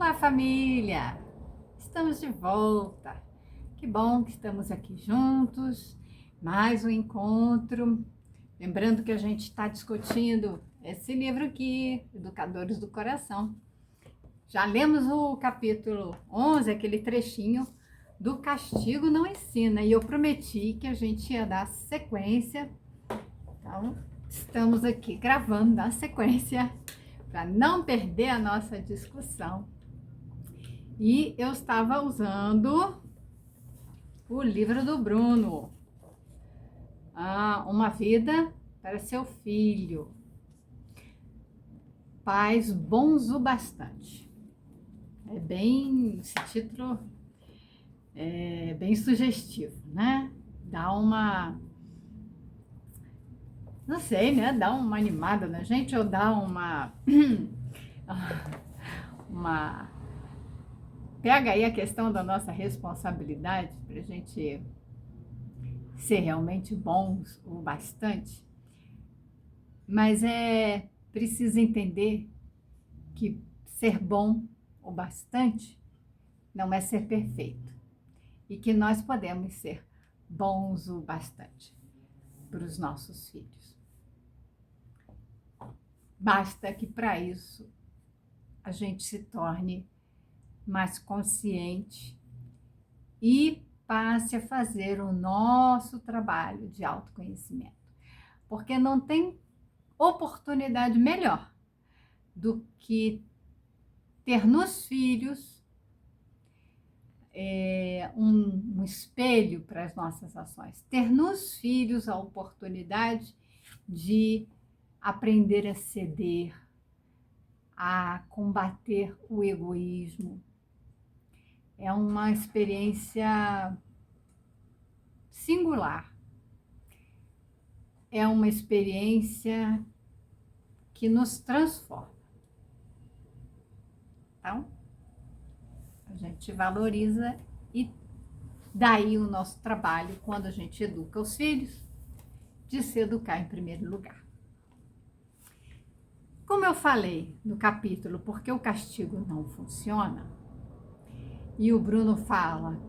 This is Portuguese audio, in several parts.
Olá, família! Estamos de volta. Que bom que estamos aqui juntos. Mais um encontro. Lembrando que a gente está discutindo esse livro aqui, Educadores do Coração. Já lemos o capítulo 11, aquele trechinho do Castigo Não Ensina. E eu prometi que a gente ia dar sequência. Então, estamos aqui gravando a sequência para não perder a nossa discussão. E eu estava usando o livro do Bruno, Uma Vida para Seu Filho. Pais Bons o Bastante. Esse título é bem sugestivo, né? Dá uma, não sei, né? Dá uma animada na gente ou dá uma pega aí a questão da nossa responsabilidade para a gente ser realmente bons o bastante, mas é preciso entender que ser bom o bastante não é ser perfeito e que nós podemos ser bons o bastante para os nossos filhos. Basta que para isso a gente se torne mais consciente e passe a fazer o nosso trabalho de autoconhecimento. Porque não tem oportunidade melhor do que ter nos filhos um espelho para as nossas ações. Ter nos filhos a oportunidade de aprender a ceder, a combater o egoísmo. É uma experiência singular. É uma experiência que nos transforma. Então, a gente valoriza e daí o nosso trabalho, quando a gente educa os filhos, de se educar em primeiro lugar. Como eu falei no capítulo Porque o Castigo Não Funciona, e o Bruno fala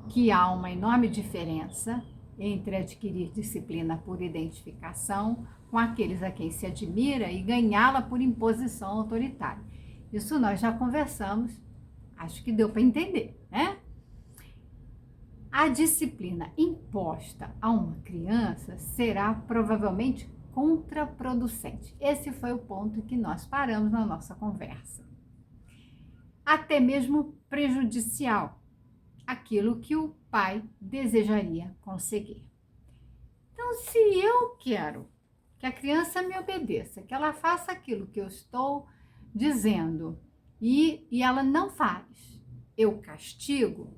que há uma enorme diferença entre adquirir disciplina por identificação com aqueles a quem se admira e ganhá-la por imposição autoritária. Isso nós já conversamos, acho que deu para entender, né? A disciplina imposta a uma criança será provavelmente contraproducente. Esse foi o ponto que nós paramos na nossa conversa. Até mesmo prejudicial, aquilo que o pai desejaria conseguir. Então, se eu quero que a criança me obedeça, que ela faça aquilo que eu estou dizendo e ela não faz, eu castigo,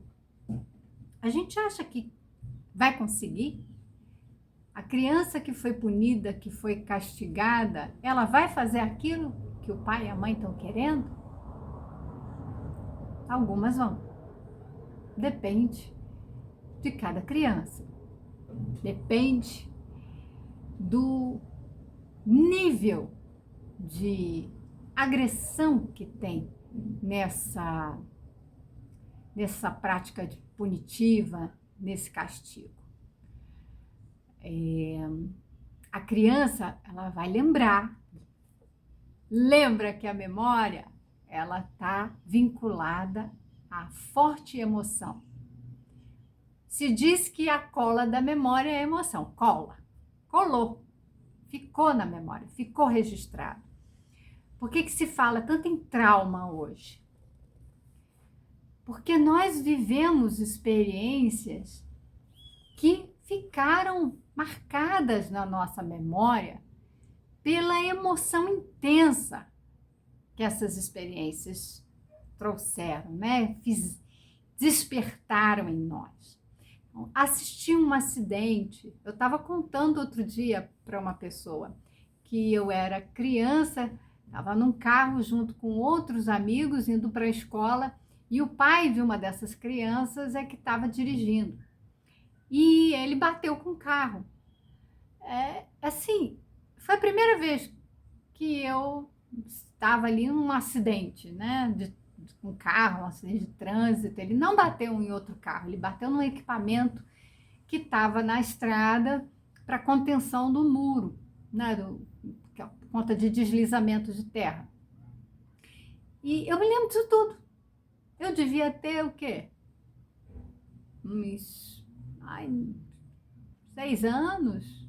a gente acha que vai conseguir? A criança que foi punida, que foi castigada, ela vai fazer aquilo que o pai e a mãe estão querendo? Algumas vão. Depende de cada criança. Depende do nível de agressão que tem nessa prática punitiva, nesse castigo. A criança, ela vai lembrar. Lembra que a memória, ela está vinculada à forte emoção. Se diz que a cola da memória é a emoção. Cola. Colou. Ficou na memória, ficou registrado. Por que se fala tanto em trauma hoje? Porque nós vivemos experiências que ficaram marcadas na nossa memória pela emoção intensa que essas experiências trouxeram, né? Despertaram em nós. Então, assisti um acidente, eu estava contando outro dia para uma pessoa que eu era criança, estava num carro junto com outros amigos indo para a escola e o pai de uma dessas crianças é que estava dirigindo. E ele bateu com o carro. Foi a primeira vez que eu estava ali num acidente, né? com carro, um acidente de trânsito. Ele não bateu em outro carro, ele bateu num equipamento que estava na estrada para contenção do muro, né, por conta de deslizamento de terra. E eu me lembro disso tudo. Eu devia ter o quê? Uns 6 anos,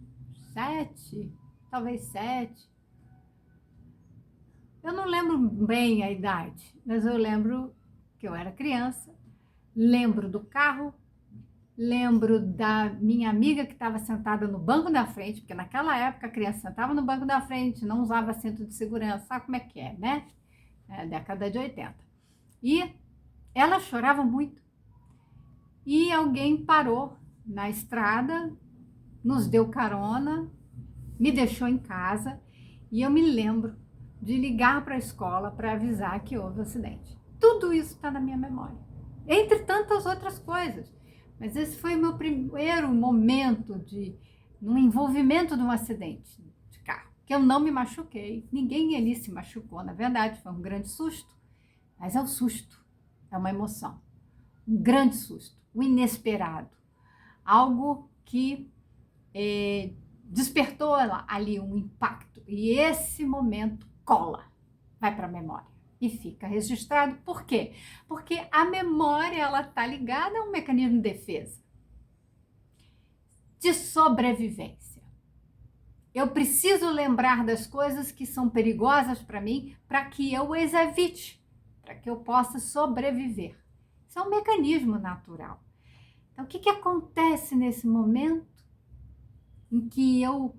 7, talvez 7. Eu não lembro bem a idade, mas eu lembro que eu era criança, lembro do carro, lembro da minha amiga que estava sentada no banco da frente, porque naquela época a criança sentava no banco da frente, não usava cinto de segurança, sabe como é que é, né? Década de 80. E ela chorava muito. E alguém parou na estrada, nos deu carona, me deixou em casa e eu me lembro de ligar para a escola para avisar que houve um acidente. Tudo isso está na minha memória, entre tantas outras coisas. Mas esse foi o meu primeiro momento no envolvimento de um acidente de carro, que eu não me machuquei, ninguém ali se machucou, na verdade, foi um grande susto, mas é o susto, é uma emoção, um grande susto, o inesperado, algo que despertou ali um impacto, e esse momento cola, vai para a memória e fica registrado. Por quê? Porque a memória, ela está ligada a um mecanismo de defesa, de sobrevivência. Eu preciso lembrar das coisas que são perigosas para mim, para que eu as evite, para que eu possa sobreviver. Isso é um mecanismo natural. Então, o que acontece nesse momento em que eu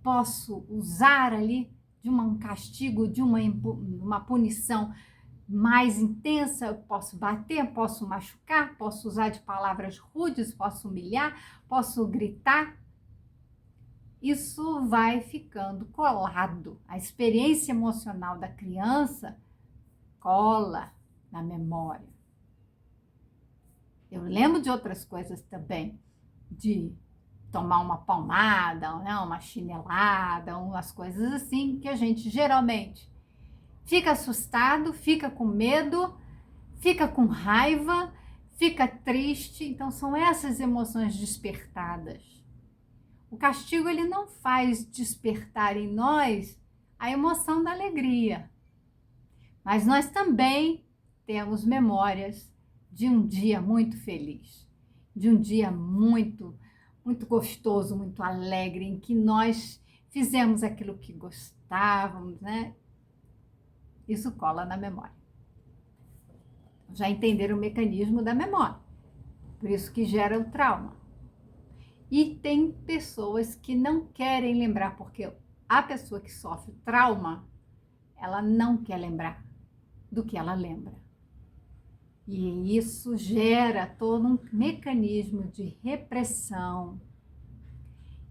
posso usar ali de um castigo, de uma punição mais intensa? Eu posso bater, posso machucar, posso usar de palavras rudes, posso humilhar, posso gritar. Isso vai ficando colado. A experiência emocional da criança cola na memória. Eu lembro de outras coisas também, de tomar uma palmada, né, uma chinelada, umas coisas assim, que a gente geralmente fica assustado, fica com medo, fica com raiva, fica triste. Então são essas emoções despertadas. O castigo, ele não faz despertar em nós a emoção da alegria, mas nós também temos memórias de um dia muito feliz, de um dia muito gostoso, muito alegre, em que nós fizemos aquilo que gostávamos, né? Isso cola na memória. Já entenderam o mecanismo da memória, por isso que gera o trauma. E tem pessoas que não querem lembrar, porque a pessoa que sofre trauma, ela não quer lembrar do que ela lembra. E isso gera todo um mecanismo de repressão.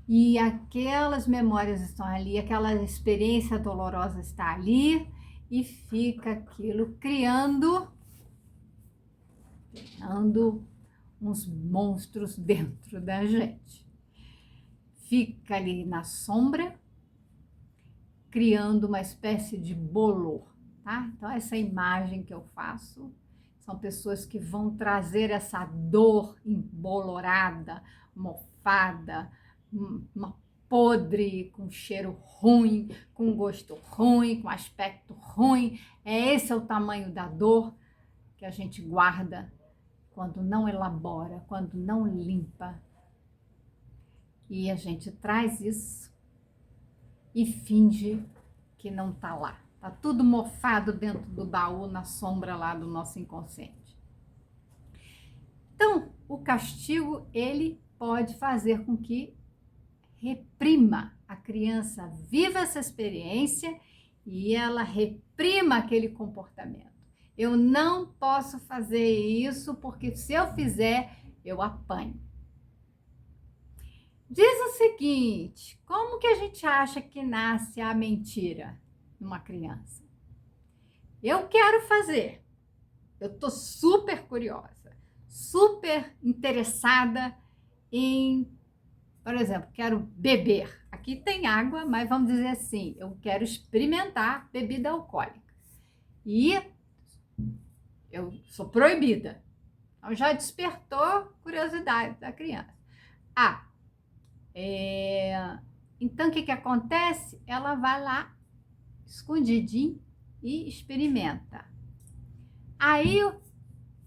E aquelas memórias estão ali, aquela experiência dolorosa está ali, e fica aquilo criando uns monstros dentro da gente. Fica ali na sombra, criando uma espécie de bolor, tá? Então, essa imagem que eu faço são pessoas que vão trazer essa dor embolorada, mofada, uma podre, com cheiro ruim, com gosto ruim, com aspecto ruim. Esse é o tamanho da dor que a gente guarda quando não elabora, quando não limpa. E a gente traz isso e finge que não está lá. Está tudo mofado dentro do baú, na sombra lá do nosso inconsciente. Então, o castigo, ele pode fazer com que reprima a criança, viva essa experiência e ela reprima aquele comportamento. Eu não posso fazer isso porque se eu fizer, eu apanho. Diz o seguinte, como que a gente acha que nasce a mentira numa criança? Eu quero fazer, eu estou super curiosa, super interessada em, por exemplo, quero beber. Aqui tem água, mas vamos dizer assim, eu quero experimentar bebida alcoólica. E eu sou proibida. Então já despertou curiosidade da criança. Então o que acontece? Ela vai lá, escondidinho, e experimenta. Aí o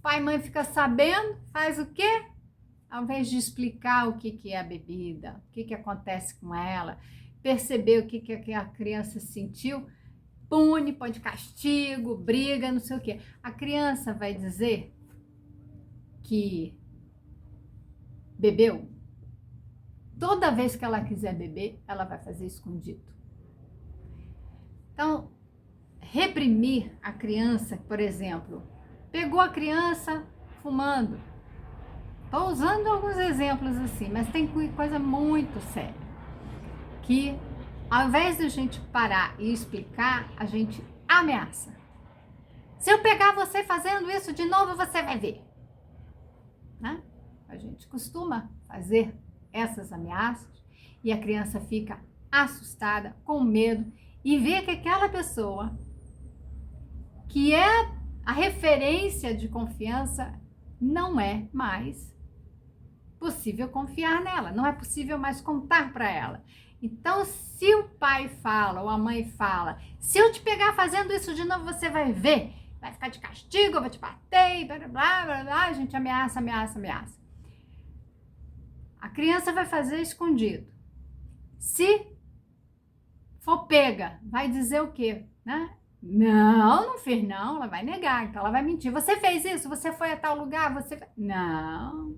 pai e mãe fica sabendo, faz o quê? Ao invés de explicar o que é a bebida, o que acontece com ela, perceber o que a criança sentiu, pune, põe de castigo, briga, não sei o quê. A criança vai dizer que bebeu. Toda vez que ela quiser beber, ela vai fazer escondido. Então, reprimir a criança, por exemplo, pegou a criança fumando. Estou usando alguns exemplos assim, mas tem coisa muito séria. Que ao invés de a gente parar e explicar, a gente ameaça. Se eu pegar você fazendo isso de novo, você vai ver. Né? A gente costuma fazer essas ameaças e a criança fica assustada, com medo, e vê que aquela pessoa que é a referência de confiança não é mais possível confiar nela, não é possível mais contar para ela. Então, se o pai fala ou a mãe fala, se eu te pegar fazendo isso de novo, você vai ver, vai ficar de castigo, eu vou te bater, blá, blá, blá, blá, a gente ameaça. A criança vai fazer escondido. Se for pega, vai dizer o quê? Né? Não fiz não, ela vai negar, então ela vai mentir. Você fez isso? Você foi a tal lugar? Não.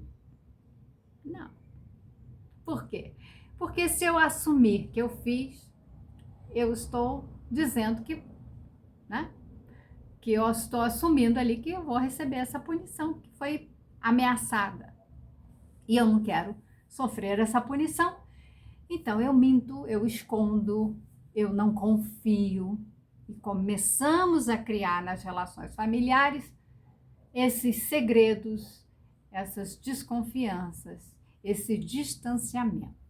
Por quê? Porque se eu assumir que eu fiz, eu estou dizendo que, né? Que eu estou assumindo ali que eu vou receber essa punição que foi ameaçada. E eu não quero sofrer essa punição. Então eu minto, eu escondo, eu não confio. E começamos a criar nas relações familiares esses segredos, essas desconfianças, esse distanciamento.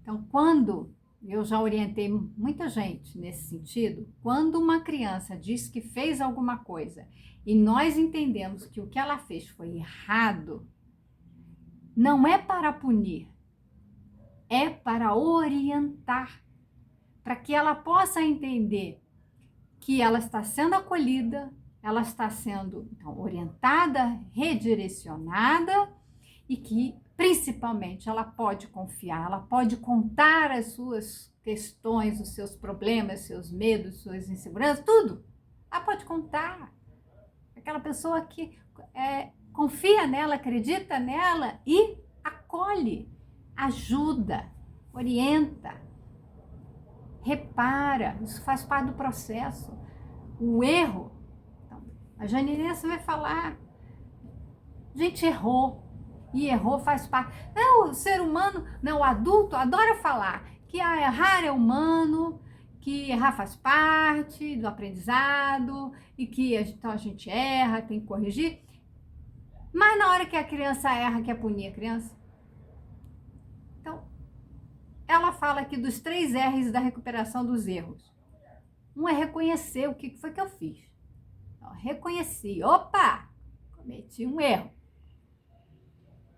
Então, quando eu já orientei muita gente nesse sentido, quando uma criança diz que fez alguma coisa e nós entendemos que o que ela fez foi errado, não é para punir, é para orientar, para que ela possa entender que ela está sendo acolhida, ela está sendo então, orientada, redirecionada e que, principalmente, ela pode confiar, ela pode contar as suas questões, os seus problemas, seus medos, suas inseguranças, tudo. Ela pode contar. Aquela pessoa que confia nela, acredita nela e acolhe, ajuda, orienta, repara. Isso faz parte do processo. O erro, então, a Janinense vai falar, a gente errou, e errou faz parte. Não, o ser humano, não, o adulto adora falar que errar é humano, que errar faz parte do aprendizado, e que então a gente erra, tem que corrigir. Mas na hora que a criança erra, quer punir a criança? Então, ela fala aqui dos 3 R's da recuperação dos erros. Um é reconhecer o que foi que eu fiz. Então, reconheci, opa, cometi um erro.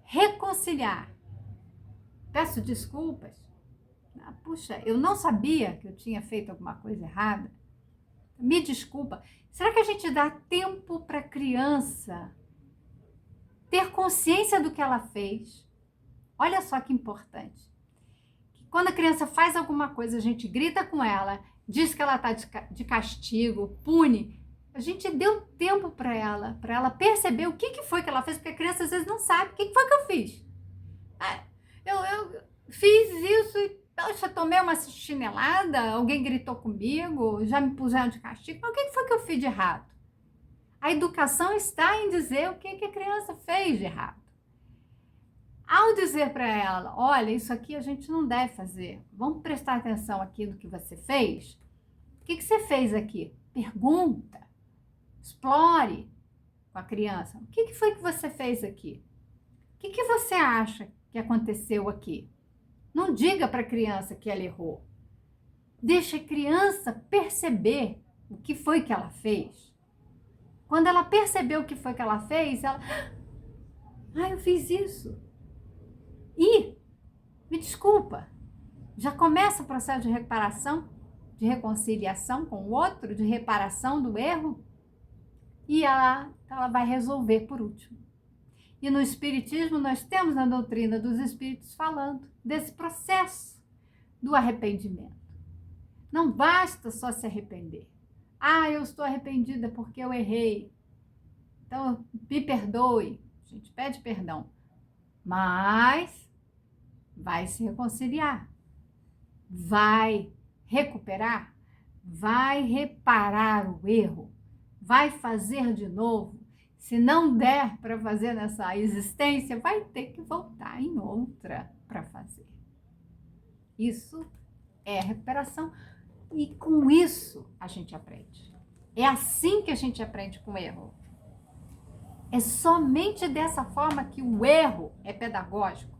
Reconciliar. Peço desculpas. Puxa, eu não sabia que eu tinha feito alguma coisa errada. Me desculpa. Será que a gente dá tempo para a criança ter consciência do que ela fez? Olha só que importante. Quando a criança faz alguma coisa, a gente grita com ela, diz que ela está de castigo, pune. A gente deu tempo para ela perceber o que foi que ela fez, porque a criança às vezes não sabe o que foi que eu fiz. Eu fiz isso e, poxa, tomei uma chinelada, alguém gritou comigo, já me puseram de castigo. Mas o que foi que eu fiz de errado? A educação está em dizer o que a criança fez de errado. Ao dizer para ela, olha, isso aqui a gente não deve fazer, vamos prestar atenção aqui no que você fez. O que você fez aqui? Pergunta. Explore com a criança. O que foi que você fez aqui? O que você acha que aconteceu aqui? Não diga para a criança que ela errou. Deixa a criança perceber o que foi que ela fez. Quando ela percebeu o que foi que ela fez, ela, eu fiz isso. E, me desculpa, já começa o processo de reparação, de reconciliação com o outro, de reparação do erro, e ela vai resolver por último. E no Espiritismo nós temos a doutrina dos Espíritos falando desse processo do arrependimento. Não basta só se arrepender. Eu estou arrependida porque eu errei. Então, me perdoe. A gente pede perdão. Mas vai se reconciliar. Vai recuperar. Vai reparar o erro. Vai fazer de novo. Se não der para fazer nessa existência, vai ter que voltar em outra para fazer. Isso é recuperação. E com isso a gente aprende. É assim que a gente aprende com o erro. É somente dessa forma que o erro é pedagógico.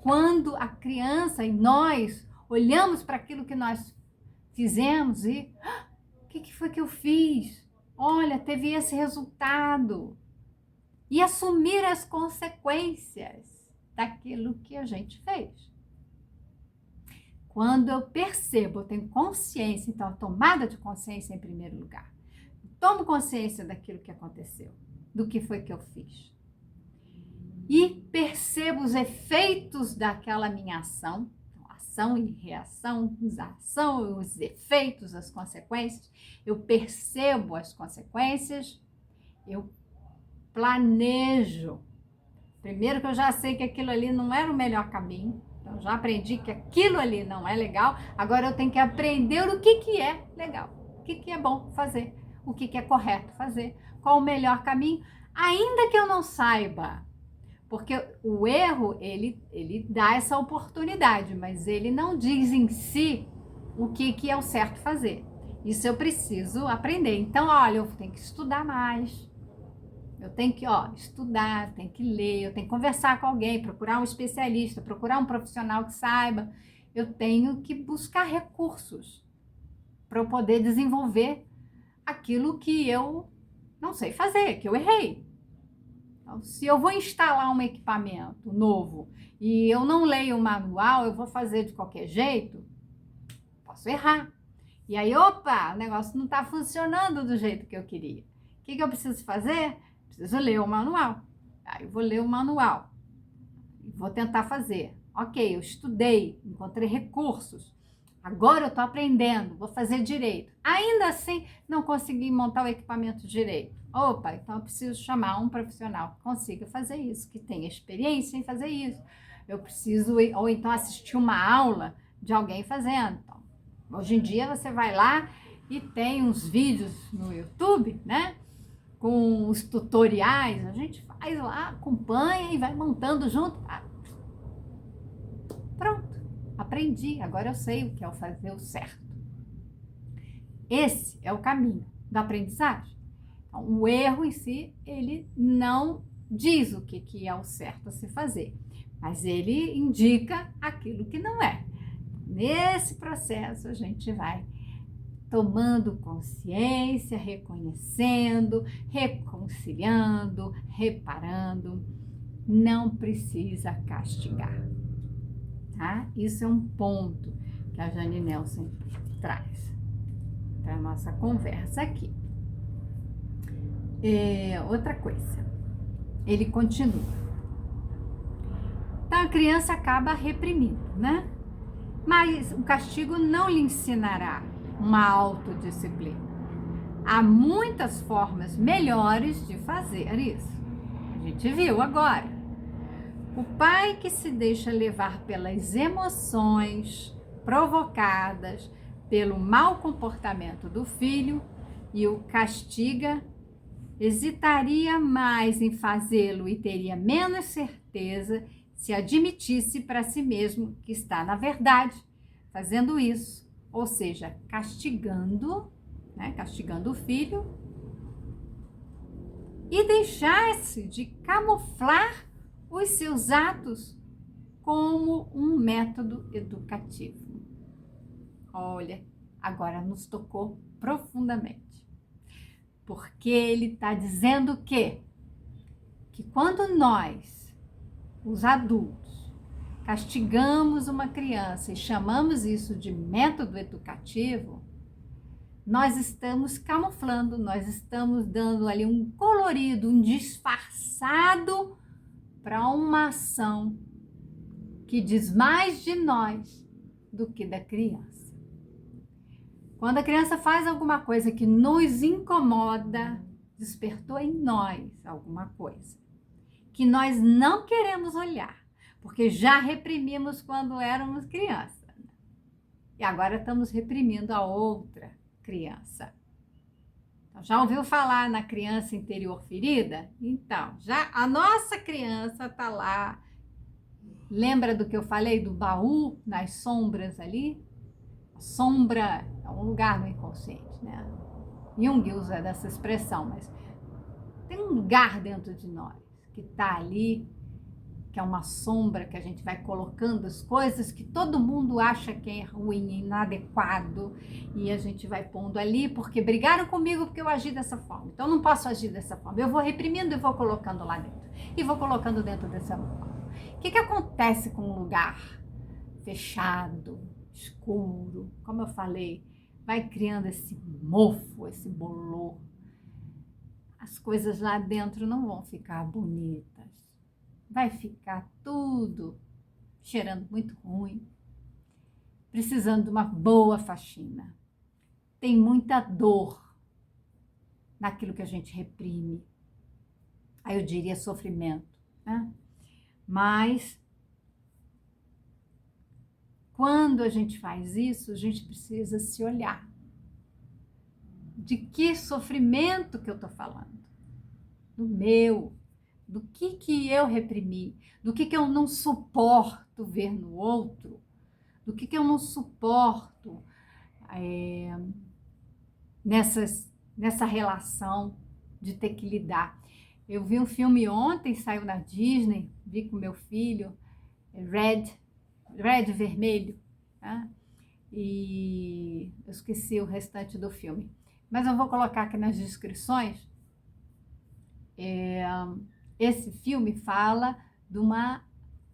Quando a criança e nós olhamos para aquilo que nós fizemos e o que foi que eu fiz? Olha, teve esse resultado. E assumir as consequências daquilo que a gente fez. Quando eu percebo, eu tenho consciência, então a tomada de consciência em primeiro lugar. Eu tomo consciência daquilo que aconteceu, do que foi que eu fiz. E percebo os efeitos daquela minha ação, ação e reação, os efeitos, as consequências. Eu percebo as consequências, eu planejo. Primeiro que eu já sei que aquilo ali não era o melhor caminho. Então, já aprendi que aquilo ali não é legal, agora eu tenho que aprender o que é legal, o que é bom fazer, o que é correto fazer, qual o melhor caminho, ainda que eu não saiba, porque o erro, ele dá essa oportunidade, mas ele não diz em si o que é o certo fazer. Isso eu preciso aprender. Então, olha, eu tenho que estudar mais. Eu tenho que estudar, tenho que ler, eu tenho que conversar com alguém, procurar um especialista, procurar um profissional que saiba. Eu tenho que buscar recursos para eu poder desenvolver aquilo que eu não sei fazer, que eu errei. Então, se eu vou instalar um equipamento novo e eu não leio o manual, eu vou fazer de qualquer jeito, posso errar. E aí, o negócio não está funcionando do jeito que eu queria. O que eu preciso fazer? Preciso ler o manual. Aí eu vou ler o manual. Vou tentar fazer. Ok, eu estudei, encontrei recursos. Agora eu estou aprendendo, vou fazer direito. Ainda assim, não consegui montar o equipamento direito. Então eu preciso chamar um profissional que consiga fazer isso, que tenha experiência em fazer isso. Eu preciso, ou então assistir uma aula de alguém fazendo. Então, hoje em dia você vai lá e tem uns vídeos no YouTube, né? Com os tutoriais, a gente faz lá, acompanha e vai montando junto. Pronto, aprendi, agora eu sei o que é fazer o certo. Esse é o caminho da aprendizagem. Então, o erro em si, ele não diz o que é o certo a se fazer, mas ele indica aquilo que não é. Nesse processo, a gente vai tomando consciência, reconhecendo, reconciliando, reparando. Não precisa castigar, tá? Isso é um ponto que a Jane Nelson traz para a nossa conversa aqui. Outra coisa, ele continua. Então, a criança acaba reprimindo, né? Mas o castigo não lhe ensinará uma autodisciplina. Há muitas formas melhores de fazer isso. A gente viu agora. O pai que se deixa levar pelas emoções provocadas pelo mau comportamento do filho e o castiga, hesitaria mais em fazê-lo e teria menos certeza se admitisse para si mesmo que está, na verdade, fazendo isso. Ou seja, castigando o filho e deixar-se de camuflar os seus atos como um método educativo. Olha, agora nos tocou profundamente. Porque ele está dizendo que quando nós, os adultos, castigamos uma criança e chamamos isso de método educativo, nós estamos camuflando, nós estamos dando ali um colorido, um disfarçado para uma ação que diz mais de nós do que da criança. Quando a criança faz alguma coisa que nos incomoda, despertou em nós alguma coisa que nós não queremos olhar, porque já reprimimos quando éramos criança. E agora estamos reprimindo a outra criança. Então, já ouviu falar na criança interior ferida? Então, já a nossa criança está lá. Lembra do que eu falei do baú nas sombras ali? A sombra é um lugar no inconsciente, né? Jung usa dessa expressão, mas tem um lugar dentro de nós que está ali, que é uma sombra que a gente vai colocando as coisas que todo mundo acha que é ruim, inadequado, e a gente vai pondo ali porque brigaram comigo porque eu agi dessa forma. Então eu não posso agir dessa forma. Eu vou reprimindo e vou colocando lá dentro. E vou colocando dentro dessa forma. O que acontece com um lugar fechado, escuro? Como eu falei, vai criando esse mofo, esse bolor. As coisas lá dentro não vão ficar bonitas. Vai ficar tudo cheirando muito ruim, precisando de uma boa faxina. Tem muita dor naquilo que a gente reprime. Aí eu diria sofrimento, né? Mas quando a gente faz isso, a gente precisa se olhar. De que sofrimento que eu estou falando? Do meu. Do que eu reprimi, do que eu não suporto ver no outro, do que eu não suporto nessa relação de ter que lidar. Eu vi um filme ontem, saiu na Disney, vi com meu filho, Red Vermelho, né? E eu esqueci o restante do filme, mas eu vou colocar aqui nas descrições. Esse filme fala de uma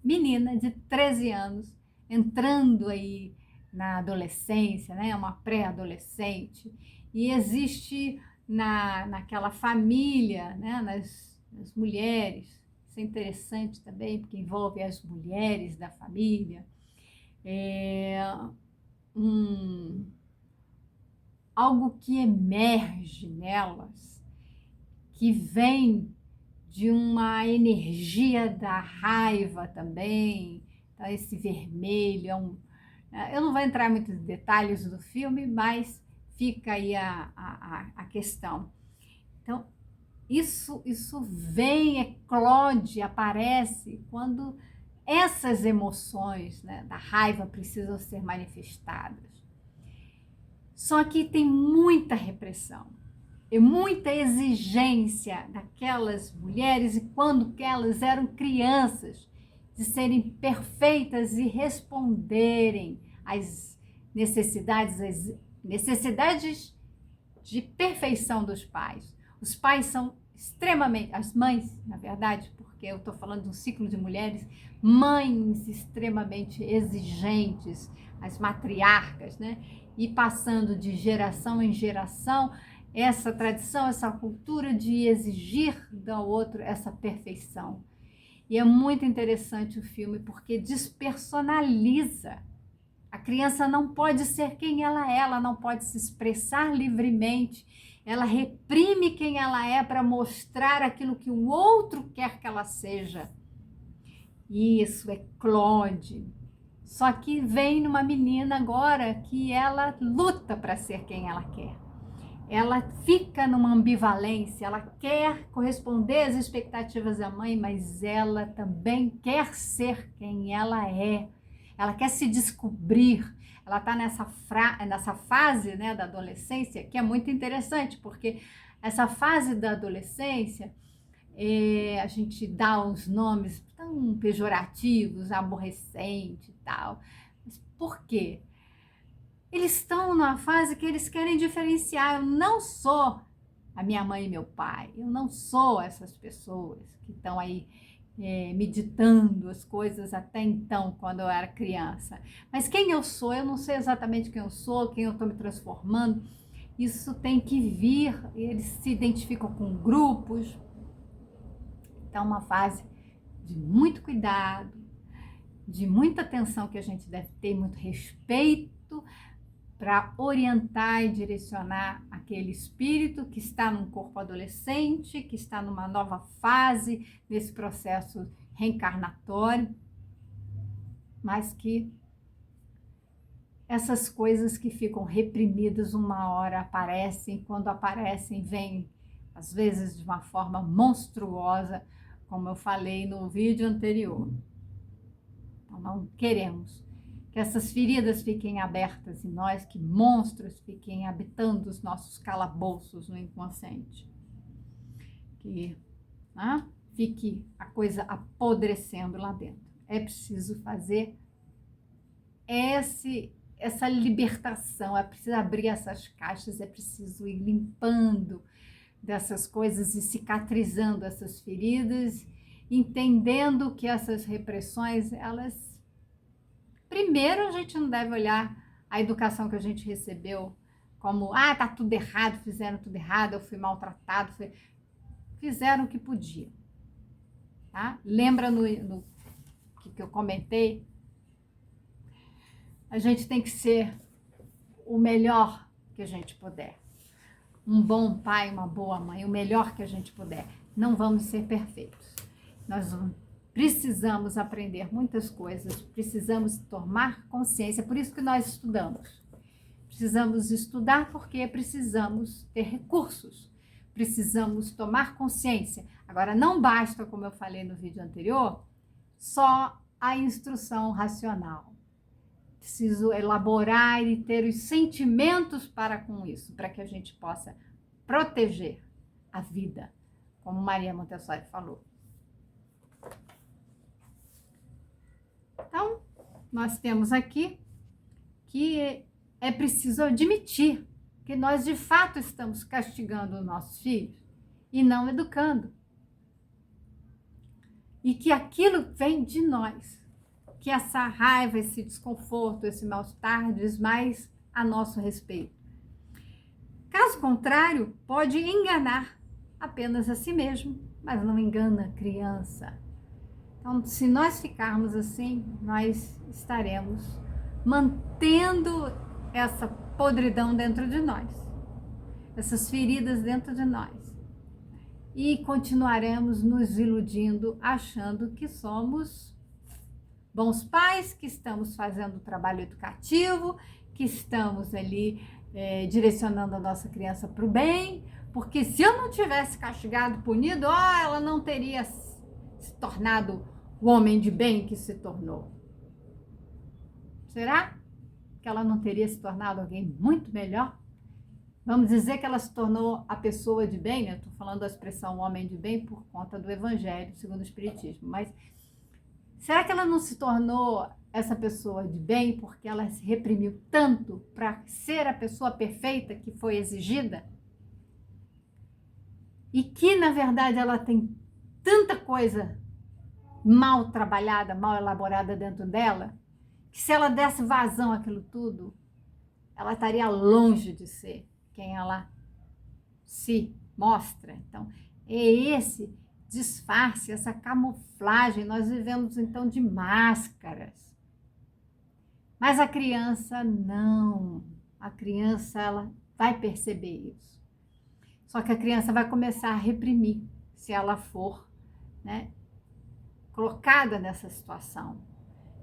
menina de 13 anos entrando aí na adolescência, né? Uma pré-adolescente, e existe naquela família, né? nas mulheres, isso é interessante também, porque envolve as mulheres da família, algo que emerge nelas, que vem de uma energia da raiva também. Então, esse vermelho eu não vou entrar em muitos detalhes do filme, mas fica aí a questão. Então, isso vem, eclode, aparece quando essas emoções, né, da raiva precisam ser manifestadas. Só que tem muita repressão. E muita exigência daquelas mulheres, e quando que elas eram crianças, de serem perfeitas e responderem às necessidades de perfeição dos pais. Os pais são extremamente, as mães, na verdade, porque eu estou falando de um ciclo de mulheres, mães extremamente exigentes, as matriarcas, né? E passando de geração em geração, essa tradição, essa cultura de exigir do outro essa perfeição. E é muito interessante o filme porque despersonaliza. A criança não pode ser quem ela não pode se expressar livremente, ela reprime quem ela é para mostrar aquilo que o outro quer que ela seja. Isso eclode. Só que vem numa menina agora que ela luta para ser quem ela quer. Ela fica numa ambivalência, ela quer corresponder às expectativas da mãe, mas ela também quer ser quem ela é. Ela quer se descobrir. Ela está nessa fase, né, da adolescência, que é muito interessante, porque essa fase da adolescência, a gente dá uns nomes tão pejorativos, aborrecente e tal. Mas por quê? Eles estão numa fase que eles querem diferenciar. Eu não sou a minha mãe e meu pai. Eu não sou essas pessoas que estão aí meditando as coisas até então, quando eu era criança. Mas quem eu sou, eu não sei exatamente quem eu sou, quem eu estou me transformando. Isso tem que vir, eles se identificam com grupos. Então, uma fase de muito cuidado, de muita atenção que a gente deve ter, muito respeito, para orientar e direcionar aquele espírito que está num corpo adolescente, que está numa nova fase desse processo reencarnatório, mas que essas coisas que ficam reprimidas uma hora aparecem, quando aparecem vêm às vezes de uma forma monstruosa, como eu falei no vídeo anterior. Então não queremos que essas feridas fiquem abertas em nós, que monstros fiquem habitando os nossos calabouços no inconsciente. Que fique a coisa apodrecendo lá dentro. É preciso fazer essa libertação, é preciso abrir essas caixas, é preciso ir limpando dessas coisas e cicatrizando essas feridas, entendendo que essas repressões, elas... Primeiro, a gente não deve olhar a educação que a gente recebeu como, tá tudo errado, fizeram tudo errado, eu fui maltratado, fizeram o que podiam. Tá? Lembra no que eu comentei? A gente tem que ser o melhor que a gente puder. Um bom pai, uma boa mãe, o melhor que a gente puder. Não vamos ser perfeitos. Nós precisamos aprender muitas coisas, precisamos tomar consciência, por isso que nós estudamos. Precisamos estudar porque precisamos ter recursos, precisamos tomar consciência. Agora, não basta, como eu falei no vídeo anterior, só a instrução racional. Preciso elaborar e ter os sentimentos para com isso, para que a gente possa proteger a vida, como Maria Montessori falou. Então, nós temos aqui que é preciso admitir que nós de fato estamos castigando os nossos filhos e não educando. E que aquilo vem de nós, que essa raiva, esse desconforto, esse mal-estar diz mais a nosso respeito. Caso contrário, pode enganar apenas a si mesmo, mas não engana a criança. Então, se nós ficarmos assim, nós estaremos mantendo essa podridão dentro de nós, essas feridas dentro de nós. E continuaremos nos iludindo, achando que somos bons pais, que estamos fazendo o trabalho educativo, que estamos ali direcionando a nossa criança para o bem, porque se eu não tivesse castigado, punido, ela não teria se tornado o homem de bem que se tornou. Será que ela não teria se tornado alguém muito melhor? Vamos dizer que ela se tornou a pessoa de bem, né? Estou falando a expressão homem de bem por conta do Evangelho, segundo o Espiritismo, mas será que ela não se tornou essa pessoa de bem porque ela se reprimiu tanto para ser a pessoa perfeita que foi exigida? E que, na verdade, ela tem tanta coisa mal trabalhada, mal elaborada dentro dela, que se ela desse vazão àquilo tudo, ela estaria longe de ser quem ela se mostra. Então, é esse disfarce, essa camuflagem, nós vivemos então de máscaras. Mas a criança não, a criança ela vai perceber isso. Só que a criança vai começar a reprimir se ela for, colocada nessa situação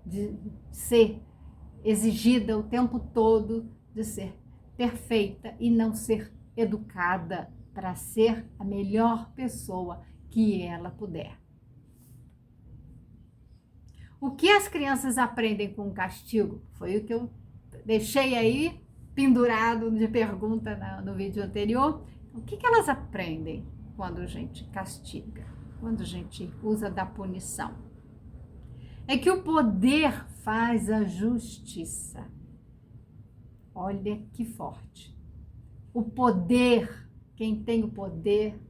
de ser exigida o tempo todo de ser perfeita e não ser educada para ser a melhor pessoa que ela puder. O que as crianças aprendem com o castigo? Foi o que eu deixei aí pendurado de pergunta no vídeo anterior. O que elas aprendem quando a gente castiga, quando a gente usa da punição? É que o poder faz a justiça. Olha que forte. O poder quem tem o poder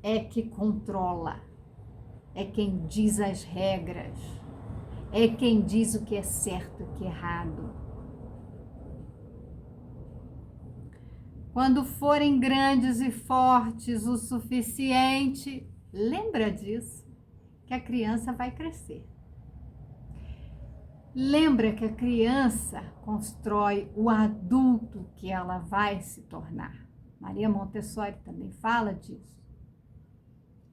é que controla, é quem diz as regras, é quem diz o que é certo e o que é errado. Quando forem grandes e fortes o suficiente, lembra disso, que a criança vai crescer. Lembra que a criança constrói o adulto que ela vai se tornar. Maria Montessori também fala disso.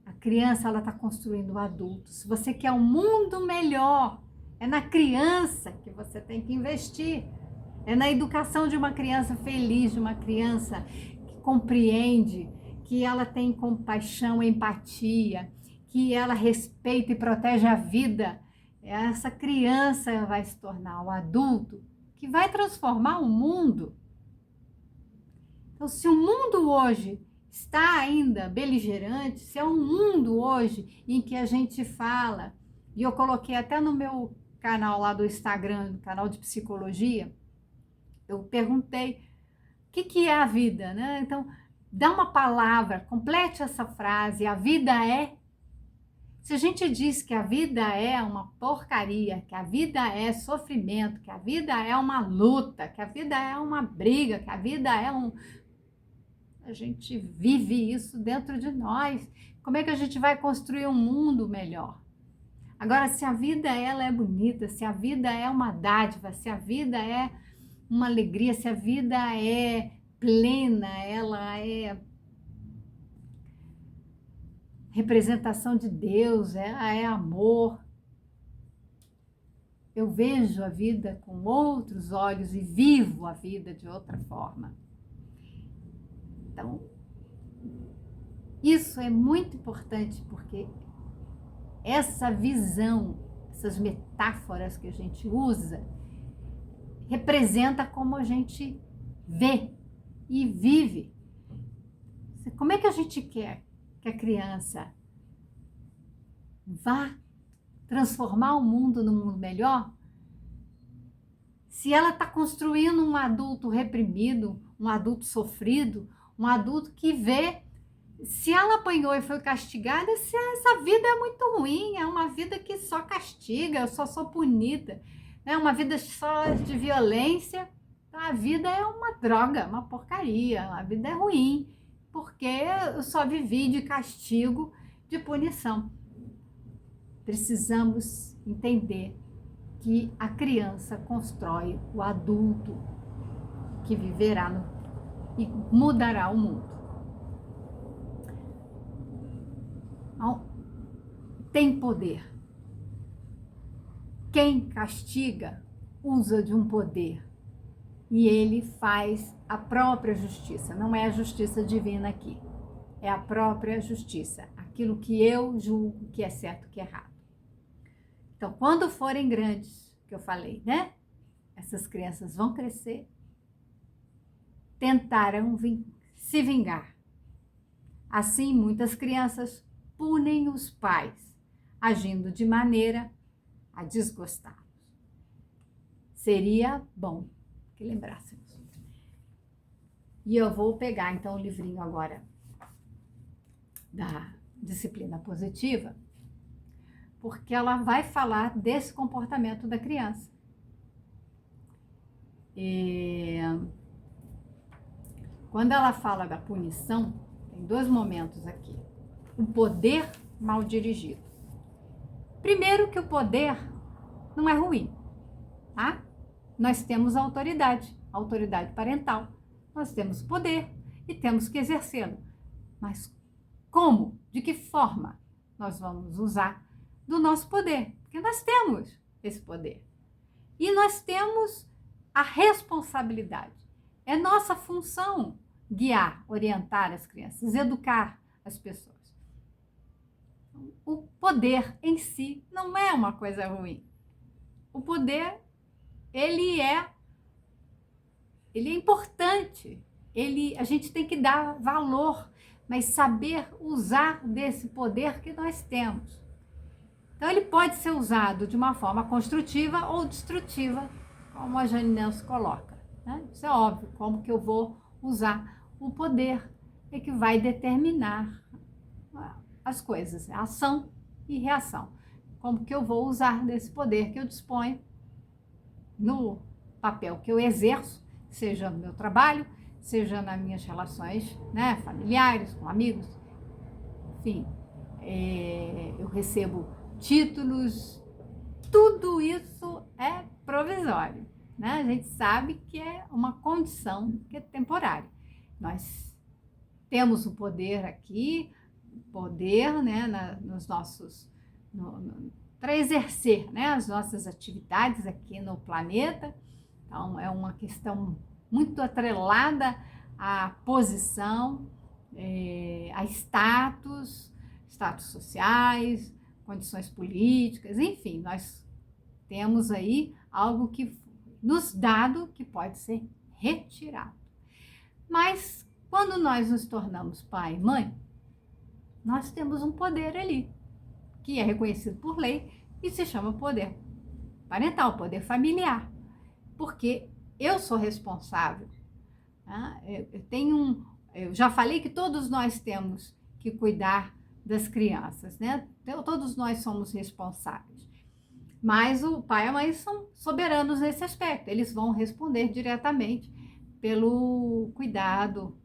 A criança, ela está construindo o adulto. Se você quer um mundo melhor, é na criança que você tem que investir. É na educação de uma criança feliz, de uma criança que compreende, que ela tem compaixão, empatia, que ela respeita e protege a vida. Essa criança vai se tornar o adulto que vai transformar o mundo. Então, se o mundo hoje está ainda beligerante, se é um mundo hoje em que a gente fala, e eu coloquei até no meu canal lá do Instagram, no canal de psicologia, eu perguntei o que é a vida, né? Então, dá uma palavra, complete essa frase, a vida é. Se a gente diz que a vida é uma porcaria, que a vida é sofrimento, que a vida é uma luta, que a vida é uma briga, que a vida é um... A gente vive isso dentro de nós. Como é que a gente vai construir um mundo melhor? Agora, se a vida ela é bonita, se a vida é uma dádiva, se a vida é uma alegria, se a vida é plena, ela é representação de Deus, ela é amor. Eu vejo a vida com outros olhos e vivo a vida de outra forma. Então, isso é muito importante porque essa visão, essas metáforas que a gente usa, representa como a gente vê e vive. Como é que a gente quer que a criança vá transformar o mundo num mundo melhor? Se ela está construindo um adulto reprimido, um adulto sofrido, um adulto que vê, se ela apanhou e foi castigada, se essa vida é muito ruim, é uma vida que só castiga, eu só sou punida, é uma vida só de violência, a vida é uma droga, uma porcaria, a vida é ruim, porque eu só vivi de castigo, de punição. Precisamos entender que a criança constrói o adulto que viverá e mudará o mundo. Então, tem poder. Quem castiga usa de um poder e ele faz a própria justiça. Não é a justiça divina aqui, é a própria justiça, aquilo que eu julgo que é certo, que é errado. Então, quando forem grandes, que eu falei, né? Essas crianças vão crescer, tentarão se vingar. Assim, muitas crianças punem os pais, agindo de maneira a desgostá-los. Seria bom que lembrássemos. E eu vou pegar, então, o livrinho agora da disciplina positiva, porque ela vai falar desse comportamento da criança. Quando ela fala da punição, tem dois momentos aqui. O poder mal dirigido. Primeiro que o poder não é ruim, tá? Nós temos a autoridade parental. Nós temos poder e temos que exercê-lo. Mas como? De que forma nós vamos usar do nosso poder? Porque nós temos esse poder. E nós temos a responsabilidade. É nossa função guiar, orientar as crianças, educar as pessoas. O poder em si não é uma coisa ruim. O poder, ele é importante. A gente tem que dar valor, mas saber usar desse poder que nós temos. Então, ele pode ser usado de uma forma construtiva ou destrutiva, como a Jane Nelson coloca, né? Isso é óbvio, como que eu vou usar o poder é que vai determinar as coisas, ação e reação. Como que eu vou usar desse poder que eu disponho no papel que eu exerço, seja no meu trabalho, seja nas minhas relações, né, familiares, com amigos, enfim, eu recebo títulos, tudo isso é provisório, né? A gente sabe que é uma condição que é temporária. Nós temos o poder aqui, poder, né, nos nossos, para exercer, né, as nossas atividades aqui no planeta. Então, é uma questão muito atrelada à posição, a status sociais, condições políticas, enfim, nós temos aí algo que nos dado que pode ser retirado. Mas quando nós nos tornamos pai e mãe, nós temos um poder ali, que é reconhecido por lei e se chama poder parental, poder familiar. Porque eu sou responsável. Tá? Eu já falei que todos nós temos que cuidar das crianças, né? Então, todos nós somos responsáveis. Mas o pai e a mãe são soberanos nesse aspecto. Eles vão responder diretamente pelo cuidado,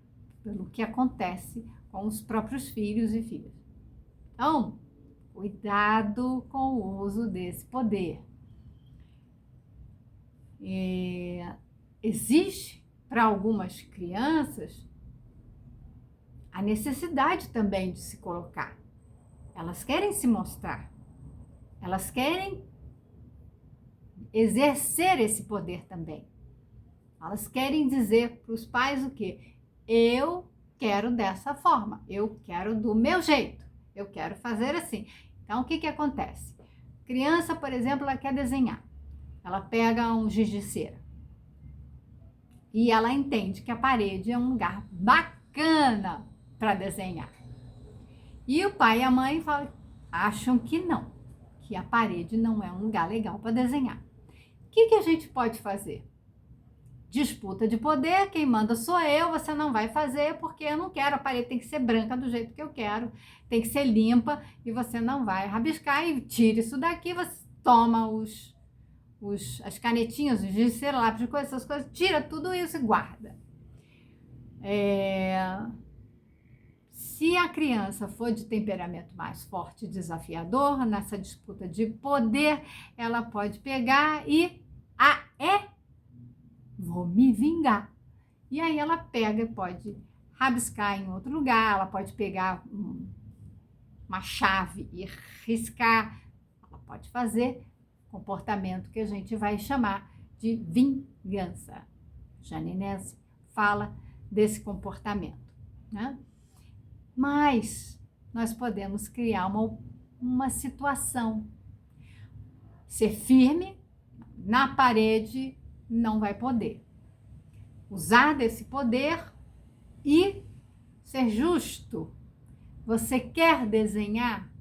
pelo que acontece com os próprios filhos e filhas. Então, cuidado com o uso desse poder. Existe para algumas crianças a necessidade também de se colocar. Elas querem se mostrar. Elas querem exercer esse poder também. Elas querem dizer para os pais o quê? Eu quero dessa forma, eu quero do meu jeito, eu quero fazer assim. Então, o que acontece? Criança, por exemplo, ela quer desenhar. Ela pega um giz de cera e ela entende que a parede é um lugar bacana para desenhar. E o pai e a mãe acham que não, que a parede não é um lugar legal para desenhar. O que a gente pode fazer? Disputa de poder, quem manda sou eu, você não vai fazer porque eu não quero, a parede tem que ser branca do jeito que eu quero, tem que ser limpa e você não vai rabiscar e tira isso daqui, você toma as canetinhas, os giz de cera, lápis de coisa, essas coisas, tira tudo isso e guarda. Se a criança for de temperamento mais forte e desafiador, nessa disputa de poder, ela pode pegar e vou me vingar. E aí ela pega e pode rabiscar em outro lugar, ela pode pegar uma chave e riscar, ela pode fazer comportamento que a gente vai chamar de vingança. Jane Ness fala desse comportamento, né? Mas nós podemos criar uma situação. Ser firme na parede não vai poder. Usar desse poder e ser justo. Você quer desenhar?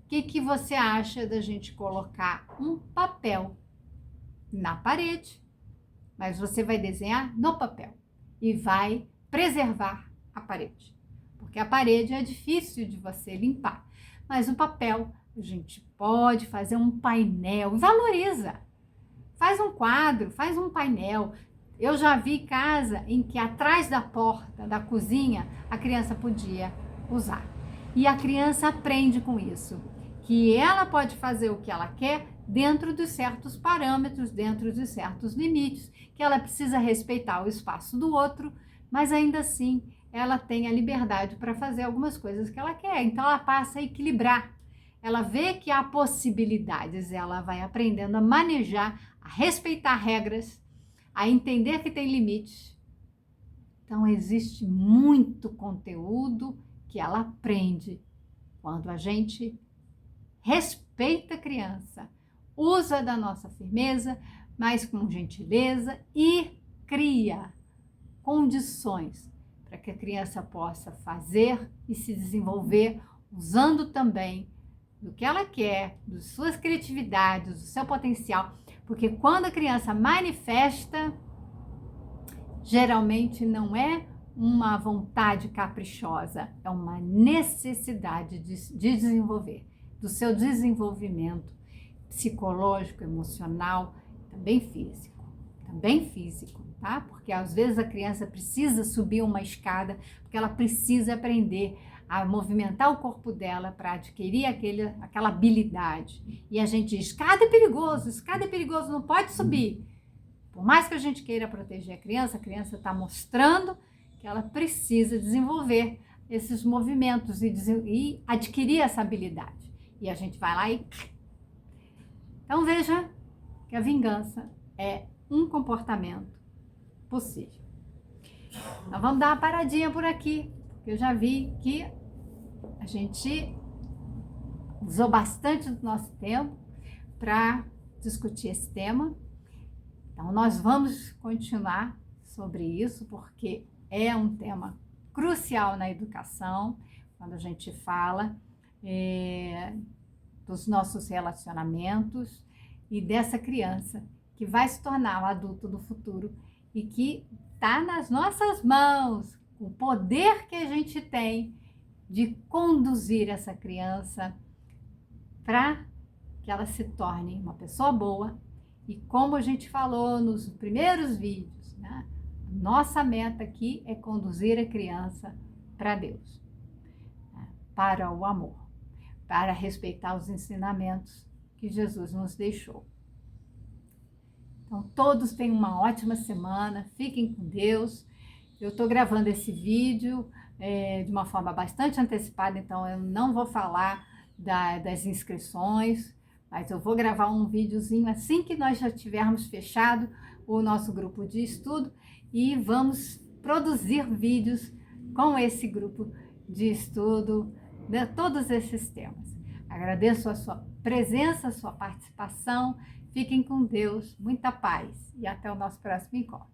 O que você acha da gente colocar um papel na parede? Mas você vai desenhar no papel e vai preservar a parede. Porque a parede é difícil de você limpar. Mas o papel, a gente pode fazer um painel, valoriza. Faz um quadro, faz um painel. Eu já vi casa em que atrás da porta da cozinha a criança podia usar. E a criança aprende com isso, que ela pode fazer o que ela quer dentro de certos parâmetros, dentro de certos limites, que ela precisa respeitar o espaço do outro, mas ainda assim ela tem a liberdade para fazer algumas coisas que ela quer. Então ela passa a equilibrar. Ela vê que há possibilidades, ela vai aprendendo a manejar, a respeitar regras, a entender que tem limites. Então, existe muito conteúdo que ela aprende quando a gente respeita a criança, usa da nossa firmeza, mas com gentileza e cria condições para que a criança possa fazer e se desenvolver usando também do que ela quer, das suas criatividades, do seu potencial, porque quando a criança manifesta, geralmente não é uma vontade caprichosa, é uma necessidade de desenvolver, do seu desenvolvimento psicológico, emocional, também físico, tá? Porque às vezes a criança precisa subir uma escada, porque ela precisa aprender a movimentar o corpo dela para adquirir aquela habilidade. E a gente diz, escada é perigoso, não pode subir. Por mais que a gente queira proteger a criança está mostrando que ela precisa desenvolver esses movimentos e adquirir essa habilidade. E a gente vai lá e... Então veja que a vingança é um comportamento possível. Então vamos dar uma paradinha por aqui, porque eu já vi que a gente usou bastante do nosso tempo para discutir esse tema. Então nós vamos continuar sobre isso, porque é um tema crucial na educação, quando a gente fala dos nossos relacionamentos e dessa criança que vai se tornar o adulto do futuro e que está nas nossas mãos, o poder que a gente tem de conduzir essa criança para que ela se torne uma pessoa boa. E como a gente falou nos primeiros vídeos, né? Nossa meta aqui é conduzir a criança para Deus, né? Para o amor, para respeitar os ensinamentos que Jesus nos deixou. Então, todos tenham uma ótima semana, fiquem com Deus. Eu estou gravando esse vídeo de uma forma bastante antecipada, então eu não vou falar das inscrições, mas eu vou gravar um videozinho assim que nós já tivermos fechado o nosso grupo de estudo e vamos produzir vídeos com esse grupo de estudo de todos esses temas. Agradeço a sua presença, a sua participação. Fiquem com Deus, muita paz e até o nosso próximo encontro.